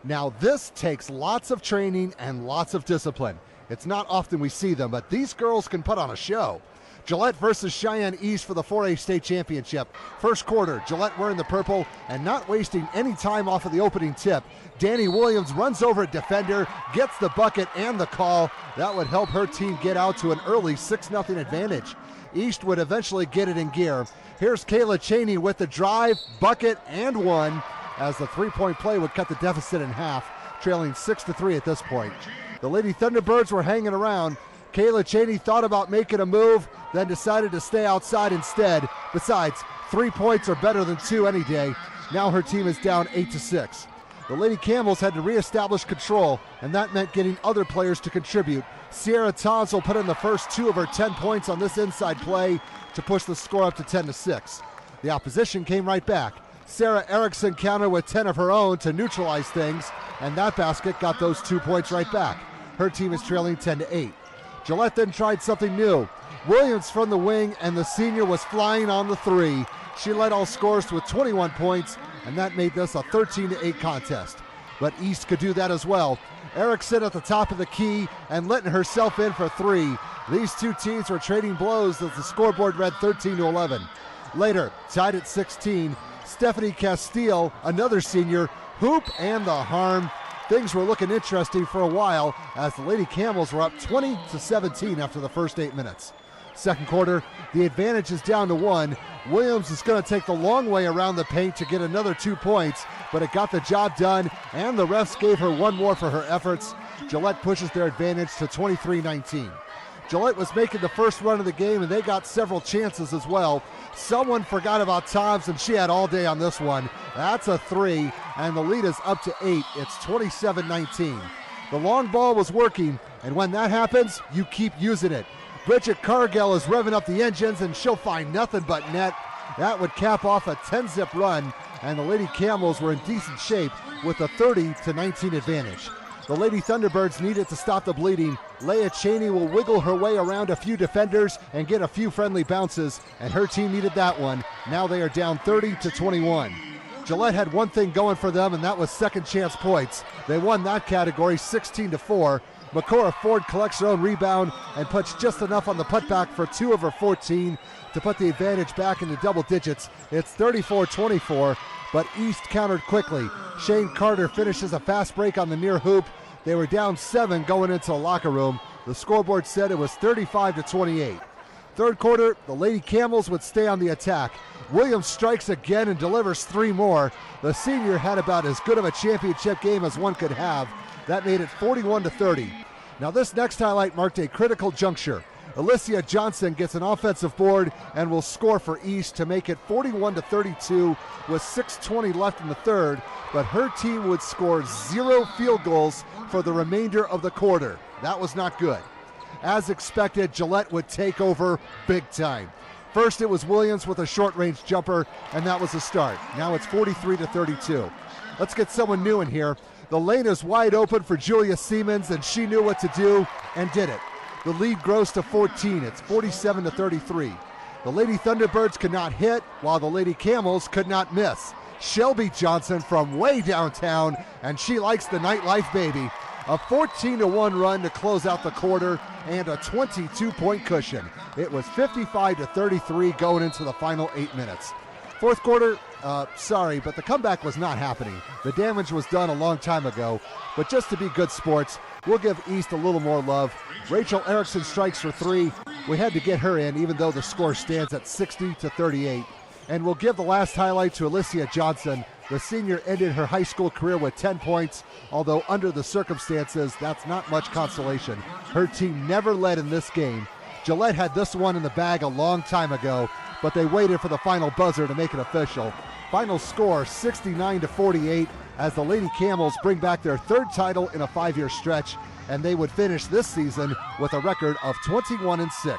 Now this takes lots of training and lots of discipline. It's not often we see them, but these girls can put on a show. Gillette versus Cheyenne East for the 4A state championship. First quarter, Gillette wearing the purple and not wasting any time off of the opening tip. Danny Williams runs over a defender, gets the bucket and the call. That would help her team get out to an early 6-0 advantage. East would eventually get it in gear. Here's Kayla Cheney with the drive, bucket, and one, as the three-point play would cut the deficit in half, trailing 6-3 at this point. The Lady Thunderbirds were hanging around. Kayla Cheney thought about making a move, then decided to stay outside instead. Besides, 3 points are better than 2 any day. Now her team is down 8-6. The Lady Camels had to reestablish control, and that meant getting other players to contribute. Sierra Tonsel put in the first 2 of her 10 points on this inside play to push the score up to 10-6. The opposition came right back. Sarah Erickson countered with 10 of her own to neutralize things, and that basket got those 2 points right back. Her team is trailing 10-8. Gillette then tried something new. Williams from the wing, and the senior was flying on the three. She led all scorers with 21 points, and that made this a 13-8 contest. But East could do that as well. Erickson at the top of the key and letting herself in for 3. These two teams were trading blows as the scoreboard read 13-11. Later, tied at 16, Stephanie Castile, another senior, hoop and the harm. Things were looking interesting for a while as the Lady Camels were up 20-17 after the first 8 minutes. Second quarter, the advantage is down to 1. Williams is going to take the long way around the paint to get another 2 points, but it got the job done, and the refs gave her 1 more for her efforts. Gillette pushes their advantage to 23-19. Gillette was making the first run of the game, and they got several chances as well. Someone forgot about Toms, and she had all day on this one. That's a 3, and the lead is up to 8. It's 27-19. The long ball was working, and when that happens, you keep using it. Bridget Cargill is revving up the engines, and she'll find nothing but net. That would cap off a 10-zip run, and the Lady Camels were in decent shape with a 30-19 advantage. The Lady Thunderbirds needed to stop the bleeding. Leah Cheney will wiggle her way around a few defenders and get a few friendly bounces, and her team needed that one. Now they are down 30-21. Gillette had one thing going for them, and that was second chance points. They won that category 16-4. Makora Ford collects her own rebound and puts just enough on the putback for 2 of her 14 to put the advantage back into double digits. It's 34-24, but East countered quickly. Shane Carter finishes a fast break on the near hoop. They were down 7 going into the locker room. The scoreboard said it was 35-28. Third quarter, the Lady Camels would stay on the attack. Williams strikes again and delivers 3 more. The senior had about as good of a championship game as one could have. That made it 41-30. Now this next highlight marked a critical juncture. Alicia Johnson gets an offensive board and will score for East to make it 41-32 with 6:20 left in the third, but her team would score 0 field goals for the remainder of the quarter. That was not good. As expected, Gillette would take over big time. First it was Williams with a short-range jumper, and that was the start. Now it's 43-32. Let's get someone new in here. The lane is wide open for Julia Siemens, and she knew what to do and did it. The lead grows to 14. It's 47-33. The Lady Thunderbirds could not hit, while the Lady Camels could not miss. Shelby Johnson from way downtown, and she likes the nightlife baby. A 14-1 run to close out the quarter and a 22-point cushion. It was 55-33 going into the final 8 minutes. Fourth quarter, but the comeback was not happening. The damage was done a long time ago, but just to be good sports, we'll give East a little more love. Rachel Erickson strikes for 3. We had to get her in, even though the score stands at 60-38. And we'll give the last highlight to Alicia Johnson. The senior ended her high school career with 10 points, although under the circumstances, that's not much consolation. Her team never led in this game. Gillette had this one in the bag a long time ago, but they waited for the final buzzer to make it official. Final score 69-48 as the Lady Camels bring back their 3rd title in a 5-year stretch, and they would finish this season with a record of 21-6.